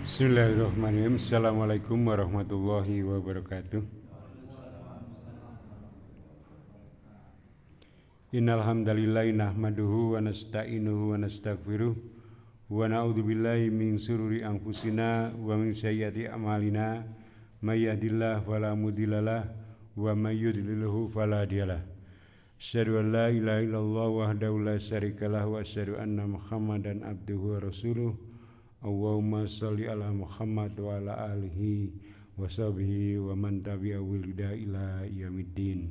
Bismillahirrahmanirrahim. Assalamualaikum warahmatullahi wabarakatuh. Innal hamdalillah nahmaduhu wa nasta'inuhu wa nastaghfiruh wa na'udzubillahi min shururi anfusina wa min sayyiati a'malina may yahdihillahu fala mudhillalah wa may yudlilhu fala hadiyalah. Asyhadu an la ilaha illallah wahdahu la syarikalah wa asyhadu anna Muhammadan abduhu wa rasuluh. Allahumma sholli ala Muhammad wa ala alihi wa sahbihi wa man tabi'ahu ila yaumiddin.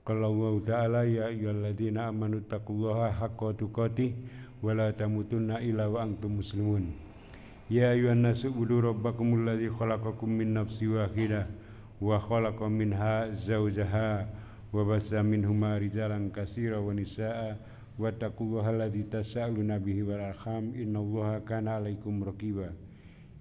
Qala Allah ta'ala ya ayyuhalladzina amanu taqullaha haqqa tuqatih wa la tamutunna illa wa antum muslimun. Ya ayyuhan nasu ubudu rabbakumul ladzi khalaqakum min nafsin wahidah wa khalaqa minha zawjaha wa bassa minhuma rijalan katsiran wa nisaa'a wattaqullaha alladzi tasaaluna bihi wal arham innallaha kana 'alaikum raqiba.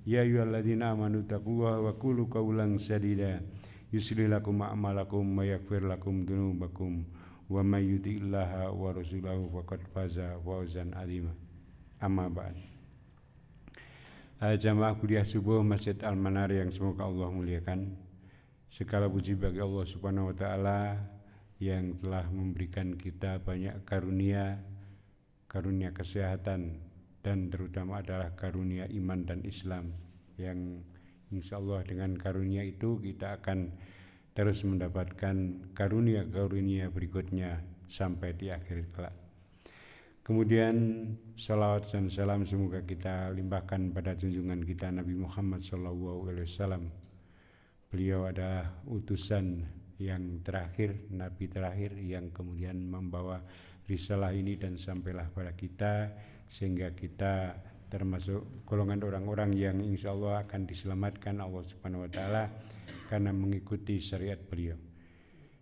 Ya ayyuhalladzina amanu taqullaha wa qulu qawlan sadida yuslih lakum a'malakum wa yaghfir lakum dzunubakum wa may yuti'illaha wa rasulahu faqad faza fawzan 'azima. Amma ba'd. Jamaah kuliah subuh Masjid Al-Manar yang semoga Allah muliakan. Segala puji bagi Allah Subhanahu wa taala yang telah memberikan kita banyak karunia kesehatan dan terutama adalah karunia iman dan Islam yang insya Allah dengan karunia itu kita akan terus mendapatkan karunia-karunia berikutnya sampai di akhir kelak. Kemudian salawat dan salam semoga kita limpahkan pada junjungan kita Nabi Muhammad SAW. Beliau adalah utusan yang terakhir, Nabi terakhir yang kemudian membawa risalah ini dan sampailah pada kita sehingga kita termasuk golongan orang-orang yang insya Allah akan diselamatkan Allah Subhanahu wa taala karena mengikuti syariat beliau.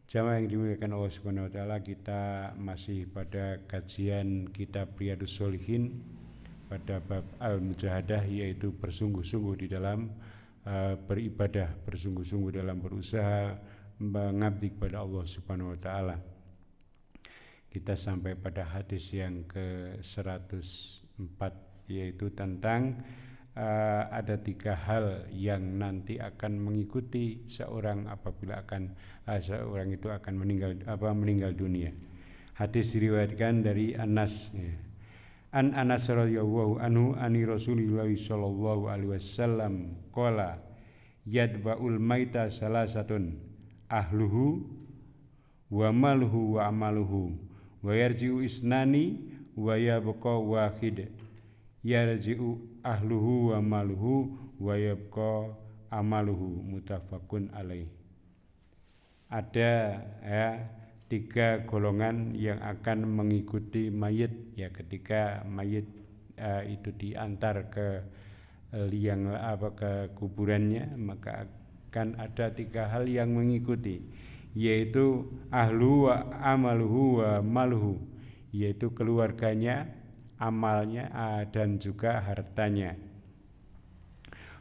Jamaah yang dimuliakan Allah Subhanahu wa taala, kita masih pada kajian kitab Riyadhus Shalihin pada bab Al-Mujahadah, yaitu bersungguh-sungguh di dalam beribadah, bersungguh-sungguh dalam berusaha mengabdi kepada Allah Subhanahu wa taala. Kita sampai pada hadis yang ke-104, yaitu tentang ada 3 hal yang nanti akan mengikuti seorang apabila seorang itu akan meninggal dunia. Hadis diriwayatkan dari Anas. An Anas radhiyallahu anhu ani Rasulillah sallallahu alaihi wasallam qala yadba'ul maita salasatun ahluhu wa maluhu wa amaluhu wa yarji'u isnani wa yabqa wahid. Yarji'u ahluhu wa maluhu wa yabqa amaluhu. Muttafaqun alaih. Ada 3 golongan yang akan mengikuti mayit ya, ketika mayit itu diantar ke ke kuburannya, maka akan ada 3 hal yang mengikuti, yaitu ahlu wa amaluhu wa maluhu, yaitu keluarganya, amalnya dan juga hartanya.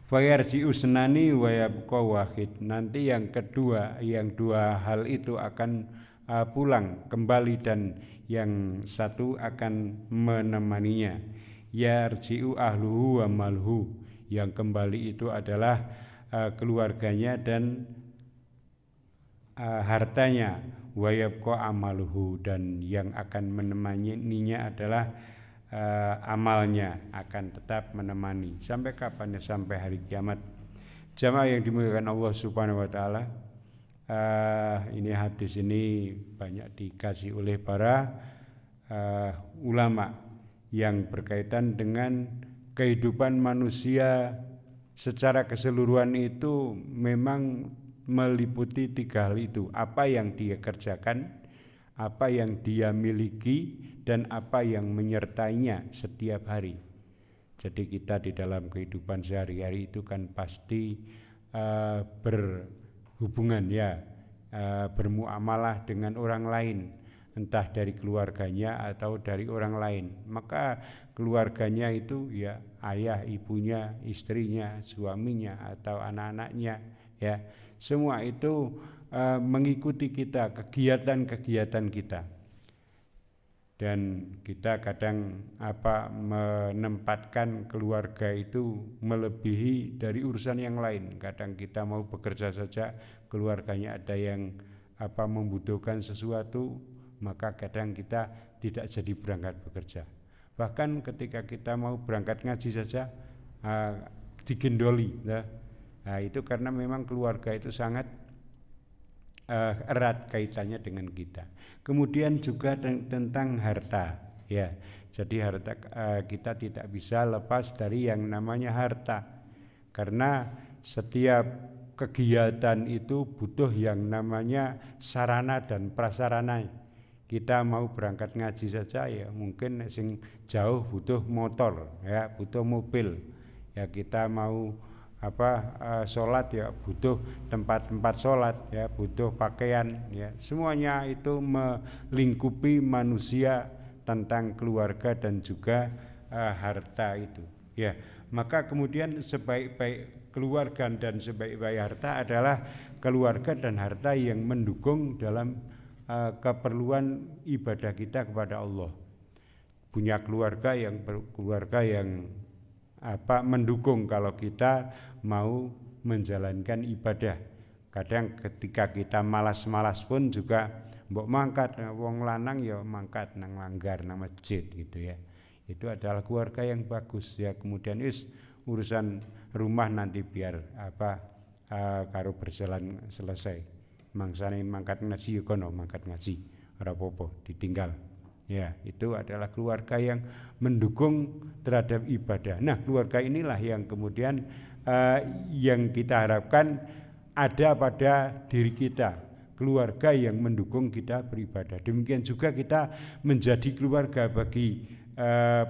Fayarji usnani wa yabqa wahid. Nanti yang kedua, yang 2 hal itu akan pulang kembali dan yang satu akan menemaninya. Yarji'u ahluhu wa maluhu. Yang kembali itu adalah keluarganya dan hartanya. Wa yabqa amaluhu, dan yang akan menemaninya adalah amalnya akan tetap menemani. Sampai kapan? Sampai hari kiamat. Jamaah yang dimuliakan Allah Subhanahu wa taala, ini hadis ini banyak dikasih oleh para ulama yang berkaitan dengan kehidupan manusia secara keseluruhan. Itu memang meliputi 3 hal itu: apa yang dia kerjakan, apa yang dia miliki, dan apa yang menyertainya setiap hari. Jadi kita di dalam kehidupan sehari-hari itu kan pasti berhubungan bermuamalah dengan orang lain, entah dari keluarganya atau dari orang lain. Maka keluarganya itu ya ayah, ibunya, istrinya, suaminya atau anak-anaknya ya. Semua itu mengikuti kita, kegiatan-kegiatan kita. dan kita kadang menempatkan keluarga itu melebihi dari urusan yang lain. Kadang kita mau bekerja saja, keluarganya ada yang membutuhkan sesuatu, maka kadang kita tidak jadi berangkat bekerja. Bahkan ketika kita mau berangkat ngaji saja digendoli. Nah, itu karena memang keluarga itu sangat erat kaitannya dengan kita. Kemudian juga tentang harta, ya. Jadi harta kita tidak bisa lepas dari yang namanya harta, karena setiap kegiatan itu butuh yang namanya sarana dan prasarana. Kita mau berangkat ngaji saja ya mungkin sing jauh butuh motor, ya, butuh mobil. Ya kita mau sholat ya butuh tempat-tempat sholat, ya butuh pakaian, ya semuanya itu melingkupi manusia tentang keluarga dan juga harta itu, ya. Maka kemudian sebaik-baik keluarga dan sebaik-baik harta adalah keluarga dan harta yang mendukung dalam keperluan ibadah kita kepada Allah. Punya keluarga yang mendukung kalau kita mau menjalankan ibadah. Kadang ketika kita malas-malas pun juga mbok mangkat, wong lanang ya mangkat nang langgar nang masjid gitu ya. Itu adalah keluarga yang bagus ya. Kemudian urusan rumah nanti biar karo berjalan selesai. Mangsane mangkat ngaji ya kono mangkat ngaji, ora apa-apa ditinggal. Ya, itu adalah keluarga yang mendukung terhadap ibadah. Nah, keluarga inilah yang kemudian yang kita harapkan ada pada diri kita, keluarga yang mendukung kita beribadah. Demikian juga kita menjadi keluarga bagi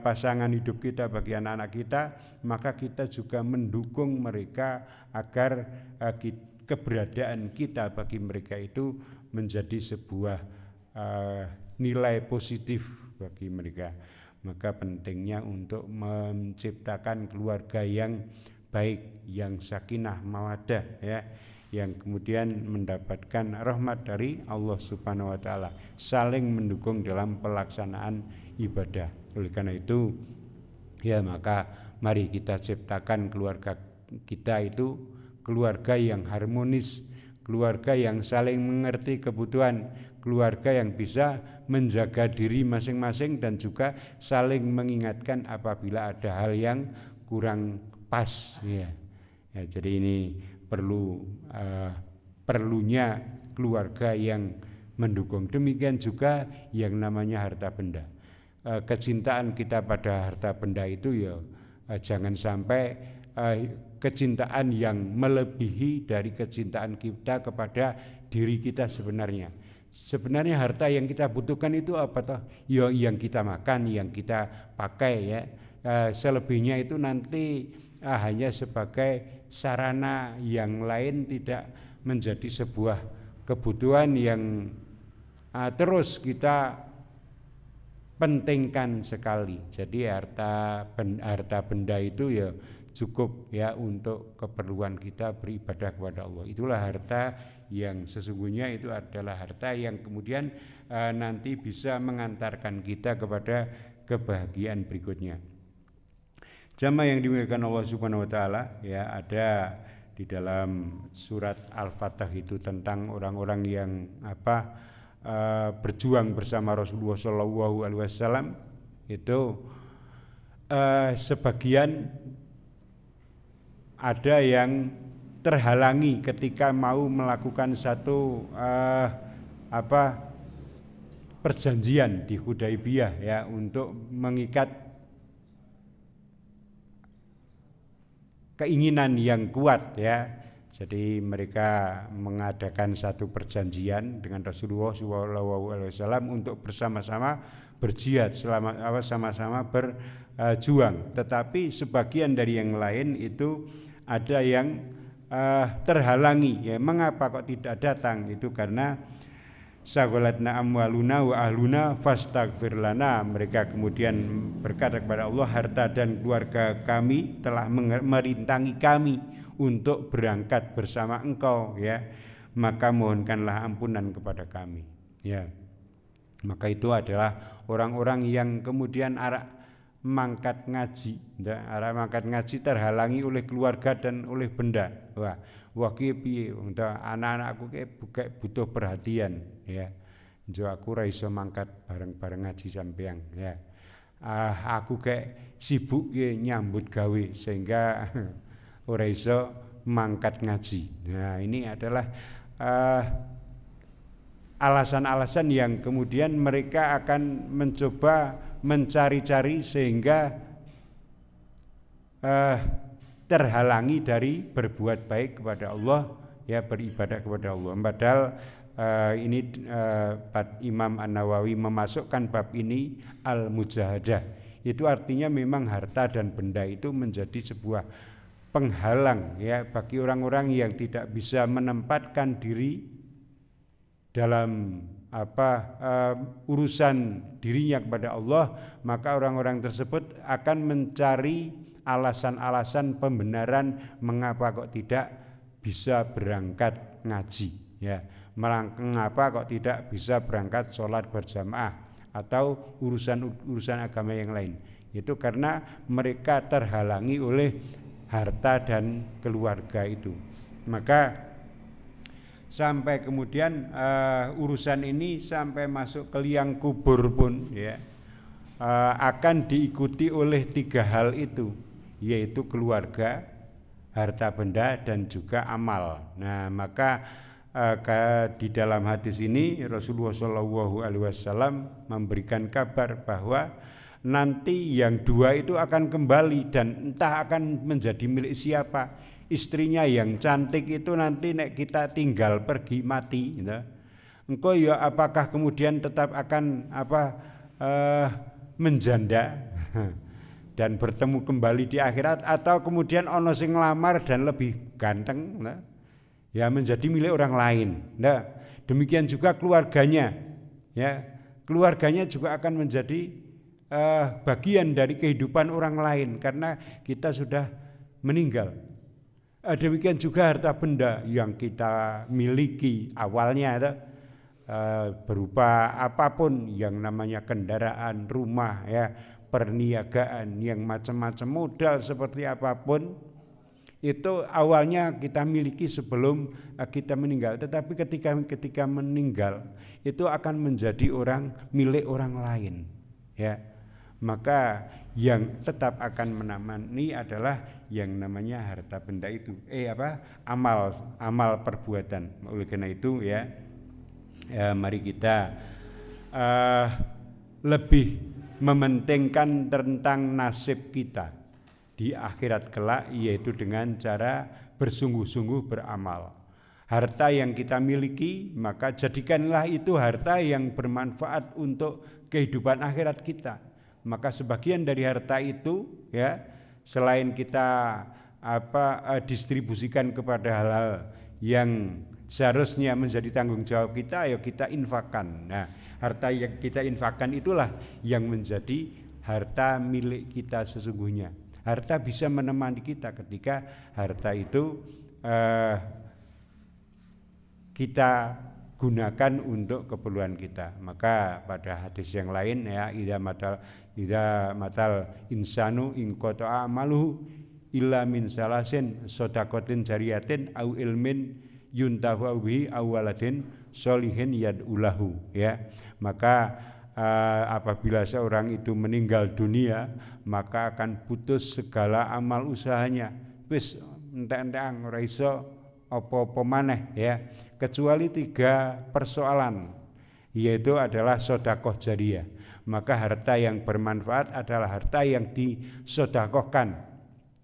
pasangan hidup kita, bagi anak-anak kita, maka kita juga mendukung mereka agar keberadaan kita bagi mereka itu menjadi sebuah nilai positif bagi mereka. Maka pentingnya untuk menciptakan keluarga yang baik, yang sakinah mawaddah, ya, yang kemudian mendapatkan rahmat dari Allah Subhanahu wa taala, saling mendukung dalam pelaksanaan ibadah. Oleh karena itu, ya maka mari kita ciptakan keluarga kita itu keluarga yang harmonis, keluarga yang saling mengerti kebutuhan, keluarga yang bisa menjaga diri masing-masing dan juga saling mengingatkan apabila ada hal yang kurang pas, ya. Ya, jadi ini perlunya keluarga yang mendukung. Demikian juga yang namanya harta benda. Kecintaan kita pada harta benda itu ya jangan sampai kecintaan yang melebihi dari kecintaan kita kepada diri kita sebenarnya. Sebenarnya harta yang kita butuhkan itu apa toh? Ya yang kita makan, yang kita pakai, ya. Selebihnya itu nanti hanya sebagai sarana, yang lain tidak menjadi sebuah kebutuhan yang terus kita pentingkan sekali. Jadi harta benda itu ya cukup ya untuk keperluan kita beribadah kepada Allah. Itulah harta yang sesungguhnya, itu adalah harta yang kemudian nanti bisa mengantarkan kita kepada kebahagiaan berikutnya. Jamaah yang dimuliakan Allah Subhanahu wa taala, ya, ada di dalam surat Al-Fatah itu tentang orang-orang yang berjuang bersama Rasulullah Shallallahu alaihi wasallam. Itu sebagian ada yang terhalangi ketika mau melakukan satu perjanjian di Hudaibiyah, ya, untuk mengikat keinginan yang kuat, ya. Jadi mereka mengadakan satu perjanjian dengan Rasulullah SAW untuk bersama-sama berjihad, sama-sama berjuang. Tetapi sebagian dari yang lain itu ada yang terhalangi, ya. Mengapa kok tidak datang? Itu karena sagolatna amwaluna wa ahluna fastaghfir lana. Mereka kemudian berkata kepada Allah, harta dan keluarga kami telah merintangi kami untuk berangkat bersama engkau, ya, maka mohonkanlah ampunan kepada kami, ya. Maka itu adalah orang-orang yang kemudian arah mangkat ngaji, arah mangkat ngaji terhalangi oleh keluarga dan oleh benda. Wah piye anak-anakku kayak butuh perhatian ya. Jo aku ra iso mangkat bareng-bareng ngaji sampeang ya. Aku kayak sibuk nyambut gawe sehingga ora iso mangkat ngaji. Nah, ini adalah alasan-alasan yang kemudian mereka akan mencoba mencari-cari sehingga terhalangi dari berbuat baik kepada Allah, ya, beribadah kepada Allah. Padahal ini Imam An-Nawawi memasukkan bab ini al-mujahadah. Itu artinya memang harta dan benda itu menjadi sebuah penghalang ya bagi orang-orang yang tidak bisa menempatkan diri dalam urusan dirinya kepada Allah, maka orang-orang tersebut akan mencari alasan-alasan pembenaran mengapa kok tidak bisa berangkat ngaji ya, mengapa kok tidak bisa berangkat sholat berjamaah atau urusan agama yang lain. Itu karena mereka terhalangi oleh harta dan keluarga itu. Maka sampai kemudian urusan ini sampai masuk ke liang kubur pun ya akan diikuti oleh 3 hal itu, yaitu keluarga, harta benda, dan juga amal. Nah, maka di dalam hadis ini Rasulullah SAW memberikan kabar bahwa nanti yang 2 itu akan kembali dan entah akan menjadi milik siapa. Istrinya yang cantik itu nanti nek kita tinggal pergi mati gitu. Engkau ya apakah kemudian tetap akan menjanda dan bertemu kembali di akhirat, atau kemudian ono sing nglamar dan lebih ganteng ya menjadi milik orang lain. Nah, demikian juga keluarganya ya. Keluarganya juga akan menjadi bagian dari kehidupan orang lain karena kita sudah meninggal. Demikian juga harta benda yang kita miliki awalnya berupa apapun yang namanya kendaraan, rumah ya, perniagaan yang macam-macam, modal seperti apapun itu awalnya kita miliki sebelum kita meninggal, tetapi ketika meninggal itu akan menjadi milik orang lain ya. Maka yang tetap akan menemani adalah yang namanya harta benda itu, amal perbuatan. Oleh karena itu ya, mari kita lebih mementingkan tentang nasib kita di akhirat kelak, yaitu dengan cara bersungguh-sungguh beramal. Harta yang kita miliki, maka jadikanlah itu harta yang bermanfaat untuk kehidupan akhirat kita. Maka sebagian dari harta itu ya, selain kita distribusikan kepada hal-hal yang seharusnya menjadi tanggung jawab kita, ayo kita infakkan. Nah, harta yang kita infakkan itulah yang menjadi harta milik kita sesungguhnya. Harta bisa menemani kita ketika harta itu kita gunakan untuk keperluan kita. Maka pada hadis yang lain ya, idza matal insanu in qata'a amaluhu illa min salasin shadaqatin jariyatin au ilmin yuntafa bihi aw waladin sholihin yad'ulahu ya. Maka apabila seorang itu meninggal dunia, maka akan putus segala amal usahanya. Wis entek-entekan ora iso apa-apa maneh ya, kecuali 3 persoalan, yaitu adalah sedekah jariyah. Maka harta yang bermanfaat adalah harta yang disedekahkan.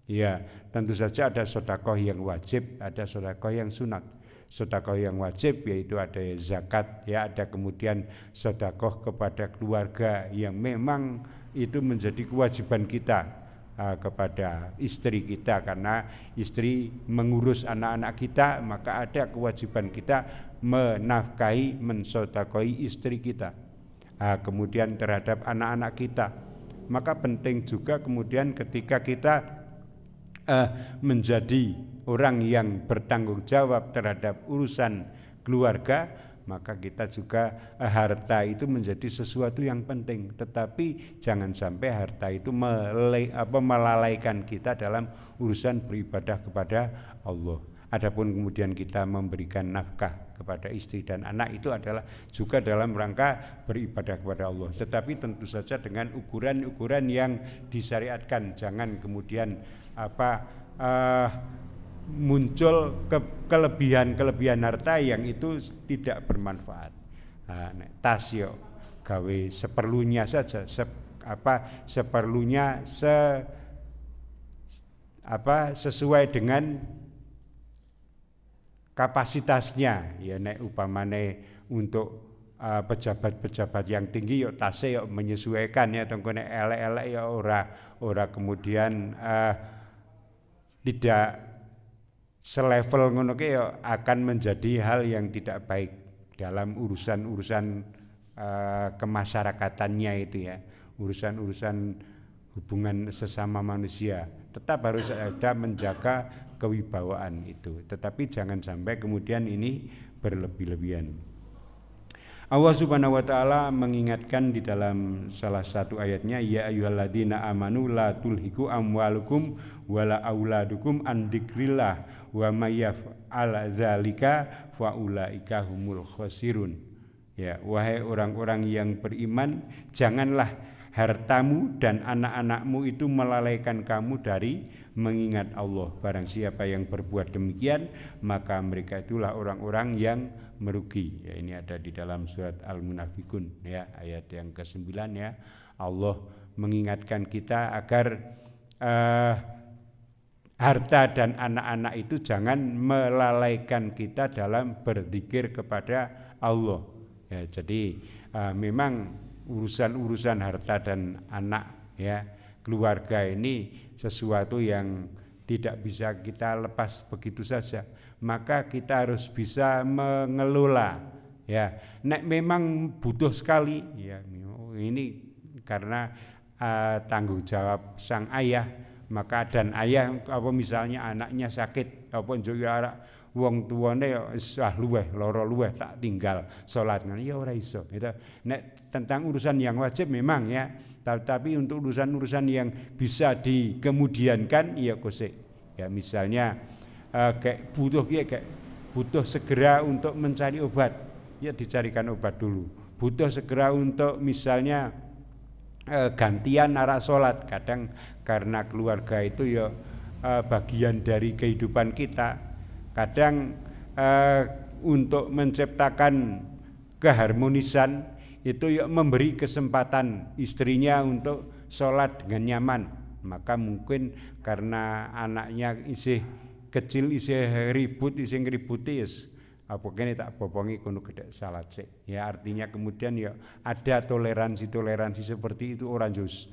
Ya, tentu saja ada sedekah yang wajib, ada sedekah yang sunat. Sedekah yang wajib yaitu ada zakat, ya, ada kemudian sedekah kepada keluarga yang memang itu menjadi kewajiban kita kepada istri kita, karena istri mengurus anak-anak kita, maka ada kewajiban kita menafkahi, mensedekahi istri kita. Kemudian terhadap anak-anak kita, maka penting juga kemudian ketika kita menjadi orang yang bertanggung jawab terhadap urusan keluarga, maka kita juga harta itu menjadi sesuatu yang penting, tetapi jangan sampai harta itu melalaikan kita dalam urusan beribadah kepada Allah. Adapun kemudian kita memberikan nafkah kepada istri dan anak itu adalah juga dalam rangka beribadah kepada Allah, tetapi tentu saja dengan ukuran-ukuran yang disyariatkan. Jangan kemudian muncul kelebihan harta yang itu tidak bermanfaat. Tas yo gawe seperlunya saja, seperlunya sesuai dengan kapasitasnya. Ya nek upamane untuk pejabat-pejabat yang tinggi yo tase yo menyesuaikan ya, tengko nek elek-elek ya ora kemudian tidak selevel ngono ki yo akan menjadi hal yang tidak baik dalam urusan-urusan kemasyarakatannya itu ya, urusan-urusan hubungan sesama manusia. Tetap harus ada menjaga kewibawaan itu, tetapi jangan sampai kemudian ini berlebih-lebihan. Allah Subhanahu wa taala mengingatkan di dalam salah satu ayatnya, ya ayyuhalladzina amanu la tulhiku amwalukum wala auladukum an dzikrillah wa may yaf'al dzalika fa ulaika humul khasirun. Ya, wahai orang-orang yang beriman, janganlah hartamu dan anak-anakmu itu melalaikan kamu dari mengingat Allah. Barang siapa yang berbuat demikian, maka mereka itulah orang-orang yang merugi. Ya, ini ada di dalam surat Al-Munafikun ya, ayat yang ke-9 ya. Allah mengingatkan kita agar harta dan anak-anak itu jangan melalaikan kita dalam berzikir kepada Allah. Ya, jadi memang urusan-urusan harta dan anak ya, keluarga ini sesuatu yang tidak bisa kita lepas begitu saja. Maka kita harus bisa mengelola ya. Nek memang butuh sekali ya, ini karena tanggung jawab sang ayah, maka dan ayah apa misalnya anaknya sakit apa njuk wong tuane ya luweh lara luweh tak tinggal salat ya ora iso gitu. Nek tentang urusan yang wajib memang ya, tapi untuk urusan-urusan yang bisa dikemudiankan ya kosek ya, misalnya kayak butuh segera untuk mencari obat ya, dicarikan obat dulu. Butuh segera untuk misalnya gantian arak salat, kadang karena keluarga itu ya bagian dari kehidupan kita. Kadang untuk menciptakan keharmonisan itu ya memberi kesempatan istrinya untuk sholat dengan nyaman. Maka mungkin karena anaknya isih kecil, isih ribut, isih ngeributi apa kene tak bopongi kono gedhe salat sik. Ya artinya kemudian ya ada toleransi seperti itu, orang jus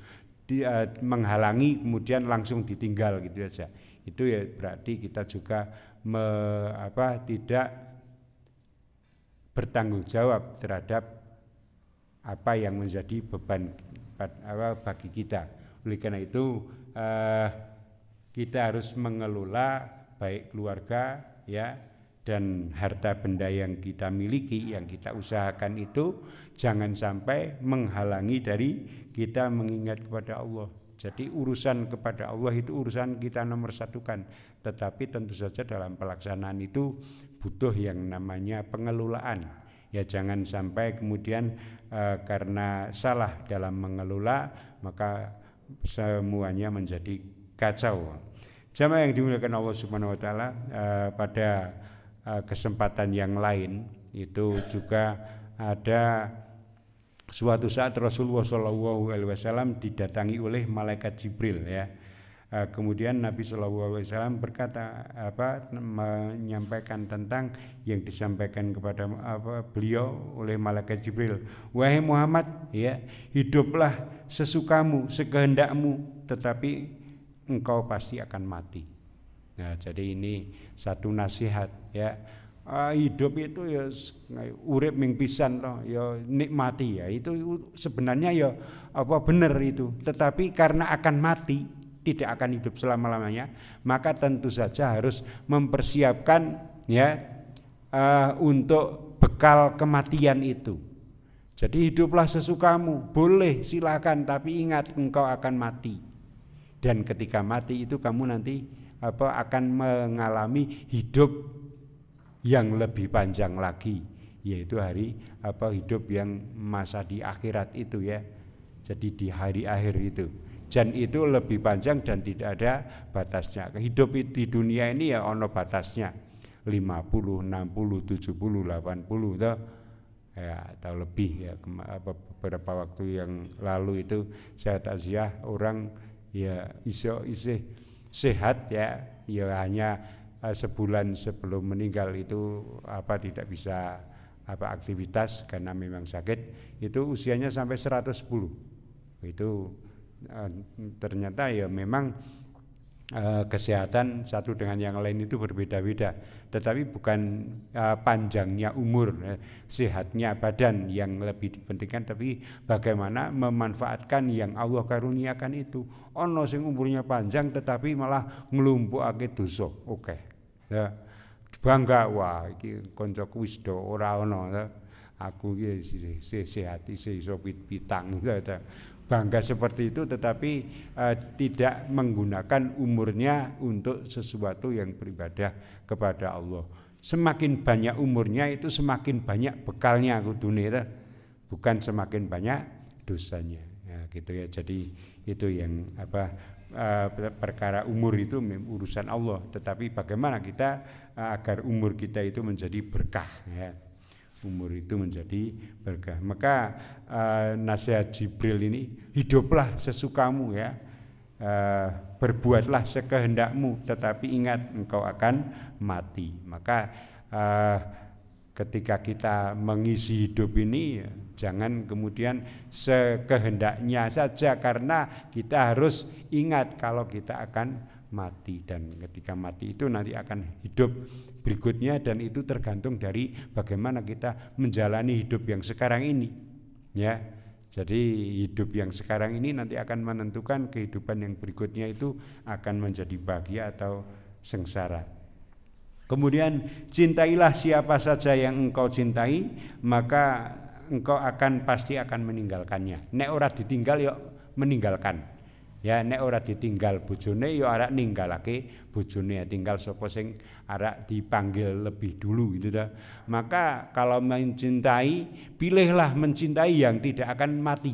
menghalangi kemudian langsung ditinggal gitu saja. Itu ya berarti kita juga tidak bertanggung jawab terhadap apa yang menjadi beban bagi kita. Oleh karena itu kita harus mengelola baik keluarga ya dan harta benda yang kita miliki, yang kita usahakan itu jangan sampai menghalangi dari kita mengingat kepada Allah. Jadi urusan kepada Allah itu urusan kita nomor satukan, tetapi tentu saja dalam pelaksanaan itu butuh yang namanya pengelolaan. Ya jangan sampai kemudian karena salah dalam mengelola maka semuanya menjadi kacau. Jamaah yang dimuliakan Allah Subhanahu wa taala, pada kesempatan yang lain itu juga ada suatu saat Rasulullah SAW didatangi oleh malaikat Jibril ya. Kemudian Nabi SAW berkata menyampaikan tentang yang disampaikan kepada beliau oleh malaikat Jibril. Wahai Muhammad ya, hiduplah sesukamu, sekehendakmu, tetapi engkau pasti akan mati. Nah, jadi ini satu nasihat ya. Hidup itu ya urip ming pisan toh ya nikmati ya, itu sebenarnya ya benar itu, tetapi karena akan mati tidak akan hidup selama-lamanya, maka tentu saja harus mempersiapkan ya untuk bekal kematian itu. Jadi hiduplah sesukamu, boleh silakan, tapi ingat engkau akan mati. Dan ketika mati itu kamu nanti akan mengalami hidup yang lebih panjang lagi, yaitu hidup yang masa di akhirat itu ya. Jadi di hari akhir itu. Dan itu lebih panjang dan tidak ada batasnya. Hidup di dunia ini ya ono batasnya. 50, 60, 70, 80 tuh. Ya, atau lebih ya, beberapa waktu yang lalu itu saya takziah orang ya isih sehat ya hanya sebulan sebelum meninggal itu tidak bisa aktivitas karena memang sakit, itu usianya sampai 110. Itu ternyata ya memang kesehatan satu dengan yang lain itu berbeda-beda, tetapi bukan panjangnya umur, sehatnya badan yang lebih dipentingkan, tapi bagaimana memanfaatkan yang Allah karuniakan itu. Ono sing umurnya panjang tetapi malah nglumpukake dosa. Oke. Ya. Bangga, wah iki kancaku wis do ora ono. Aku iki sehat iso pitang. Bangga seperti itu, tetapi tidak menggunakan umurnya untuk sesuatu yang beribadah kepada Allah. Semakin banyak umurnya itu semakin banyak bekalnya kudune, bukan semakin banyak dosanya. Ya, gitu ya. Jadi itu yang perkara umur itu urusan Allah, tetapi bagaimana kita agar umur kita itu menjadi berkah ya. Umur itu menjadi berkah. Maka nasihat Jibril ini, hiduplah sesukamu ya, berbuatlah sekehendakmu, tetapi ingat engkau akan mati. Maka ketika kita mengisi hidup ini, jangan kemudian sekehendaknya saja, karena kita harus ingat kalau kita akan mati, dan ketika mati itu nanti akan hidup berikutnya, dan itu tergantung dari bagaimana kita menjalani hidup yang sekarang ini ya. Jadi hidup yang sekarang ini nanti akan menentukan kehidupan yang berikutnya itu akan menjadi bahagia atau sengsara. Kemudian cintailah siapa saja yang engkau cintai, maka engkau pasti akan meninggalkannya. Nek ora ditinggal yo meninggalkan. Ya nek ora ditinggal bojone ya arek ninggalake bojone, tinggal sapa sing arek dipanggil lebih dulu gitu dah. Maka kalau mencintai, pilihlah mencintai yang tidak akan mati.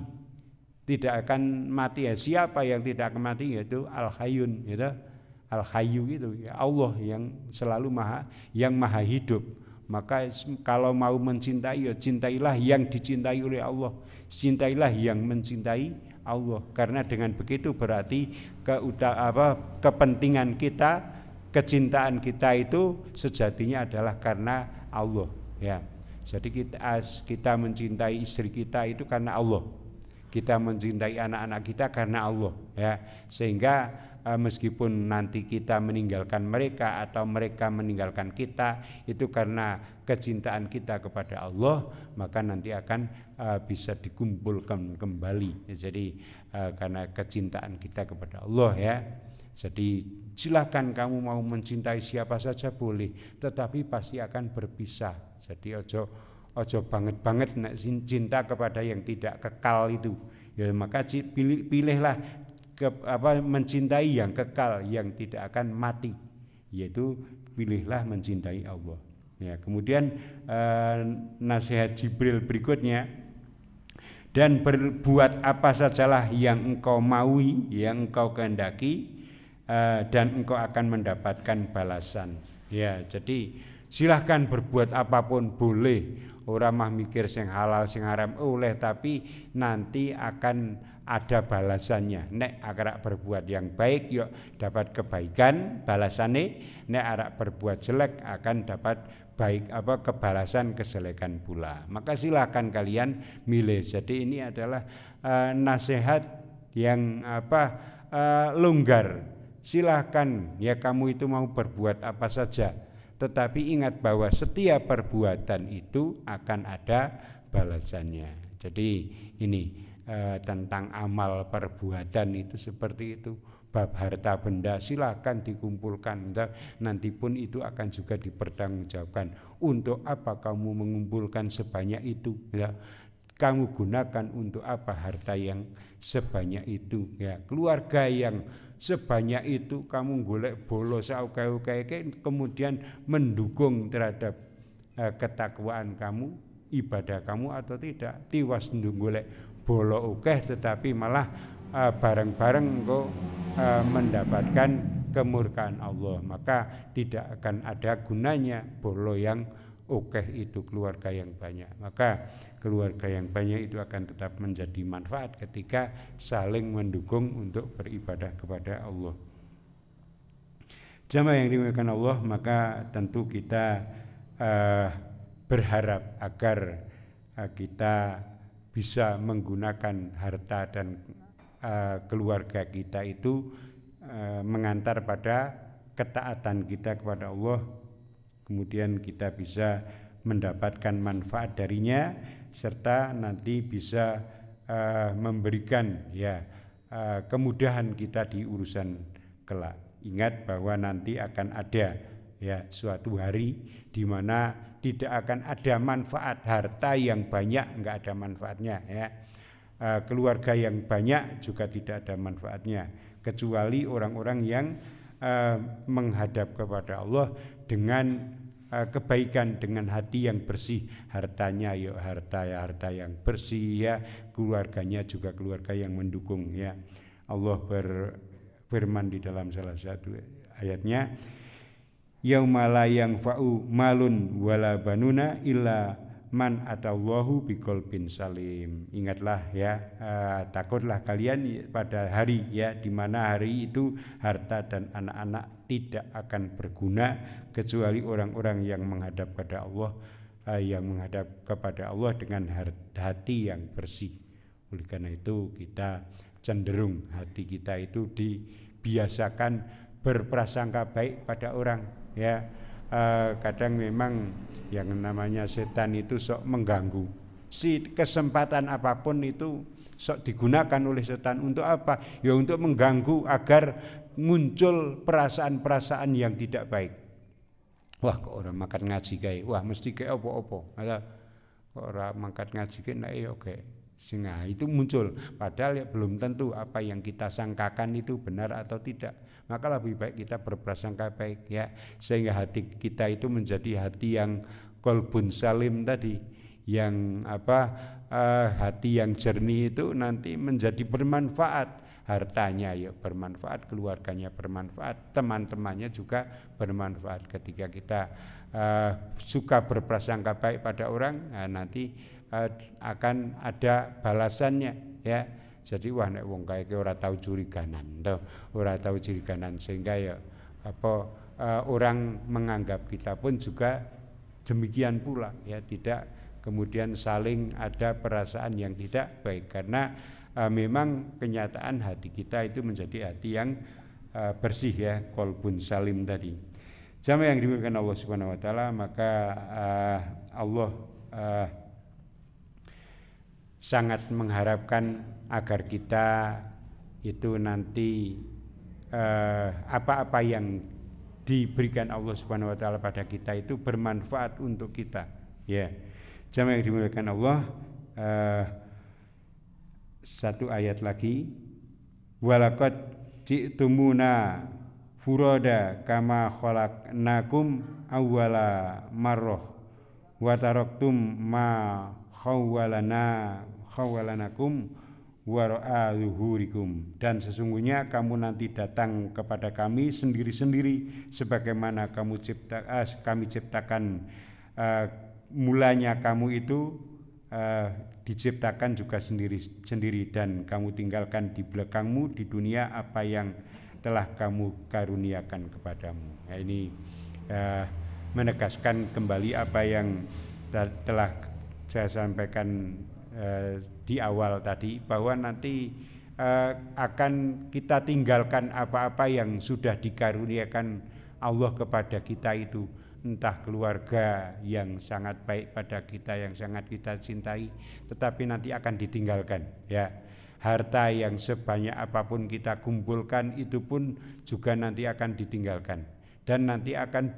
Tidak akan mati ya. Siapa yang tidak akan mati? Yaitu Al-Hayyun gitu. Al-Hayyu gitu ya, Allah yang selalu maha hidup. Maka kalau mau mencintai ya cintailah yang dicintai oleh Allah. Cintailah yang mencintai Allah, karena dengan begitu berarti kepentingan kita, kecintaan kita itu sejatinya adalah karena Allah ya. Jadi kita mencintai istri kita itu karena Allah, kita mencintai anak-anak kita karena Allah ya. Sehingga meskipun nanti kita meninggalkan mereka atau mereka meninggalkan kita, itu karena kecintaan kita kepada Allah, maka nanti akan bisa dikumpulkan kembali. Jadi karena kecintaan kita kepada Allah ya. Jadi silakan kamu mau mencintai siapa saja boleh, tetapi pasti akan berpisah. Jadi ojo banget nek cinta kepada yang tidak kekal itu. Ya maka pilihlah mencintai yang kekal, yang tidak akan mati, yaitu pilihlah mencintai Allah ya. Kemudian nasihat Jibril berikutnya, dan berbuat apa sajalah yang engkau maui, yang engkau kehendaki, dan engkau akan mendapatkan balasan ya. Jadi silahkan berbuat apapun boleh, orang mah mikir sing halal sing haram oleh, tapi nanti akan ada balasannya. Nek arak berbuat yang baik yuk dapat kebaikan balasannya, nek arak berbuat jelek akan dapat kebalasan kejelekan pula. Maka silakan kalian milih. Jadi ini adalah nasihat yang longgar. Silakan ya, kamu itu mau berbuat apa saja, tetapi ingat bahwa setiap perbuatan itu akan ada balasannya. Jadi ini tentang amal perbuatan itu seperti itu. bab harta benda silakan dikumpulkan, nanti pun itu akan juga dipertanggungjawabkan. Untuk apa kamu mengumpulkan sebanyak itu, ya? Kamu gunakan untuk apa harta yang sebanyak itu, ya? Keluarga yang sebanyak itu kamu golek bolos akeh-akeh kemudian mendukung terhadap ketakwaan kamu, ibadah kamu atau tidak. Tiwas golek bolo akeh tetapi malah bareng-bareng kok mendapatkan kemurkaan Allah, maka tidak akan ada gunanya bolo yang akeh itu, keluarga yang banyak. Maka keluarga yang banyak itu akan tetap menjadi manfaat ketika saling mendukung untuk beribadah kepada Allah. Jamaah yang dimuliakan Allah, maka tentu kita berharap agar kita bisa menggunakan harta dan keluarga kita itu mengantar pada ketaatan kita kepada Allah, kemudian kita bisa mendapatkan manfaat darinya serta nanti bisa memberikan kemudahan kita di urusan kelak. Ingat bahwa nanti akan ada suatu hari di mana tidak akan ada manfaat harta yang banyak, enggak ada manfaatnya, ya. Keluarga yang banyak juga tidak ada manfaatnya, kecuali orang-orang yang menghadap kepada Allah dengan kebaikan, dengan hati yang bersih. Hartanya harta yang bersih, ya. Keluarganya juga keluarga yang mendukung, ya. Allah berfirman di dalam salah satu ayatnya, yauma la yanfa'u malun wala banuna illa man atallahu biqalbin salim. Ingatlah, ya, takutlah kalian pada hari, ya, di mana hari itu harta dan anak-anak tidak akan berguna kecuali orang-orang yang menghadap kepada Allah, dengan hati yang bersih. Oleh karena itu kita cenderung hati kita itu dibiasakan berprasangka baik pada orang, ya. Kadang memang yang namanya setan itu sok mengganggu. Kesempatan apapun itu sok digunakan oleh setan untuk apa? Ya untuk mengganggu agar muncul perasaan-perasaan yang tidak baik. Wah, kok orang makan ngaji kayak, wah mesti kayak opo-opo. Kok orang makan ngaji kayak oke. Sehingga itu muncul, padahal ya belum tentu apa yang kita sangkakan itu benar atau tidak. Maka lebih baik kita berprasangka baik, ya, sehingga hati kita itu menjadi hati yang qalbun salim tadi, yang hati yang jernih itu nanti menjadi bermanfaat. Hartanya ya bermanfaat, keluarganya bermanfaat, teman-temannya juga bermanfaat. Ketika kita suka berprasangka baik pada orang, nanti akan ada balasannya, ya. Jadi wah nek wong kae ora tahu curiganan, sehingga ya orang menganggap kita pun juga demikian pula, ya, tidak kemudian saling ada perasaan yang tidak baik, karena memang kenyataan hati kita itu menjadi hati yang bersih, ya, qalbun salim tadi. Jamaah yang dimuliakan Allah Subhanahu wa taala, maka Allah sangat mengharapkan agar kita itu nanti apa-apa yang diberikan Allah Subhanahu wa taala pada kita itu bermanfaat untuk kita, ya. Jamaah yang dimuliakan Allah, satu ayat lagi, walaqad ji'tumuna furoda kama khalaqnakum awwala marrah wa taraktum ma khawwalanakum wara'a zuhurikum. Dan sesungguhnya kamu nanti datang kepada kami sendiri-sendiri sebagaimana kami ciptakan mulanya kamu itu diciptakan juga sendiri, dan kamu tinggalkan di belakangmu di dunia apa yang telah kamu karuniakan kepadamu. Nah, ini menegaskan kembali apa yang telah saya sampaikan di awal tadi, bahwa nanti akan kita tinggalkan apa-apa yang sudah dikaruniakan Allah kepada kita itu, entah keluarga yang sangat baik pada kita, yang sangat kita cintai, tetapi nanti akan ditinggalkan, ya. harta yang sebanyak apapun kita kumpulkan itu pun juga nanti akan ditinggalkan dan nanti akan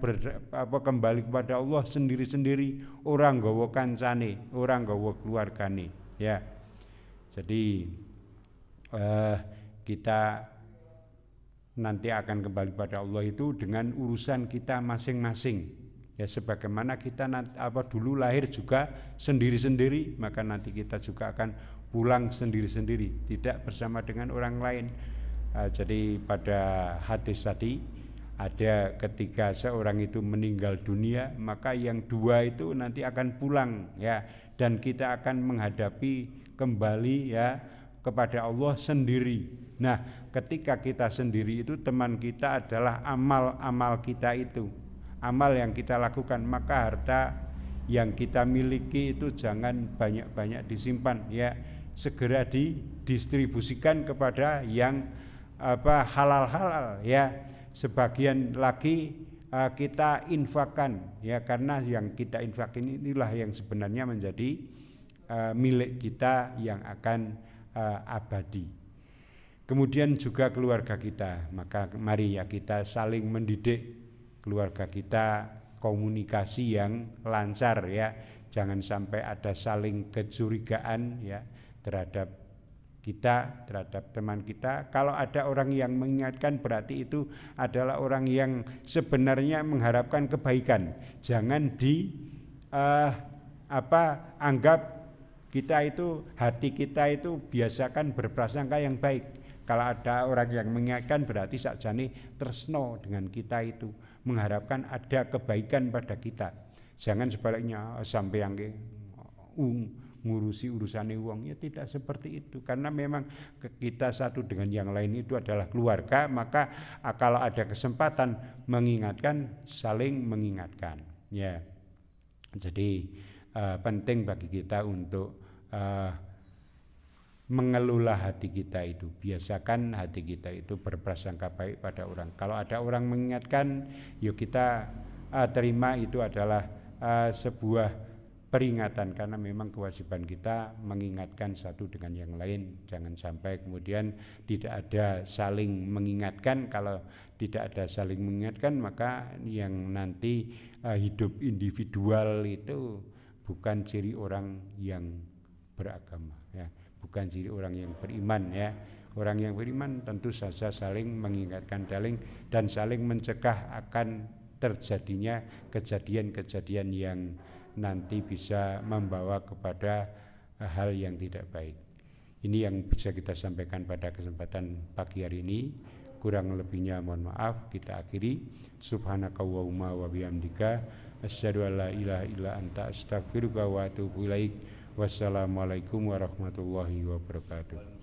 kembali kepada Allah sendiri-sendiri, orang nggawa kancane, orang nggawa keluargane, ya. Jadi kita nanti akan kembali pada Allah itu dengan urusan kita masing-masing. Ya, sebagaimana kita dulu lahir juga sendiri-sendiri, maka nanti kita juga akan pulang sendiri-sendiri, tidak bersama dengan orang lain. Jadi pada hadis tadi ada ketika seorang itu meninggal dunia, maka yang dua itu nanti akan pulang, ya, dan kita akan menghadapi kembali, ya, kepada Allah sendiri. Nah, ketika kita sendiri itu teman kita adalah amal-amal kita itu, amal yang kita lakukan, maka harta yang kita miliki itu jangan banyak-banyak disimpan, ya, segera didistribusikan kepada yang halal-halal, ya. Sebagian lagi kita infakkan, ya, karena yang kita infakin inilah yang sebenarnya menjadi milik kita yang akan abadi. Kemudian juga keluarga kita, maka mari ya kita saling mendidik keluarga kita, komunikasi yang lancar, ya, jangan sampai ada saling kecurigaan, ya, terhadap kita, terhadap teman kita. Kalau ada orang yang mengingatkan berarti itu adalah orang yang sebenarnya mengharapkan kebaikan. Jangan anggap kita itu, hati kita itu biasakan berprasangka yang baik. Kalau ada orang yang mengingatkan berarti sakjane tresno dengan kita itu, mengharapkan ada kebaikan pada kita. Jangan sebaliknya sampai yang ngurusi urusannya uang, ya tidak seperti itu, karena memang kita satu dengan yang lain itu adalah keluarga, maka kalau ada kesempatan mengingatkan, saling mengingatkan, ya. Jadi penting bagi kita untuk mengelola hati kita itu, biasakan hati kita itu berprasangka baik pada orang. Kalau ada orang mengingatkan, yuk kita terima itu adalah sebuah peringatan, karena memang kewajiban kita mengingatkan satu dengan yang lain. Jangan sampai kemudian tidak ada saling mengingatkan. Kalau tidak ada saling mengingatkan, maka yang nanti hidup individual itu bukan ciri orang yang beragama, ya, bukan ciri orang yang beriman, ya. Orang yang beriman tentu saja saling mengingatkan dan saling mencegah akan terjadinya kejadian-kejadian yang nanti bisa membawa kepada hal yang tidak baik. Ini yang bisa kita sampaikan pada kesempatan pagi hari ini. Kurang lebihnya mohon maaf, kita akhiri. Subhanakallahumma wa bihamdika asyhadu an la ilaha illa anta astaghfiruka wa atubu ilaik. Wassalamualaikum warahmatullahi wabarakatuh.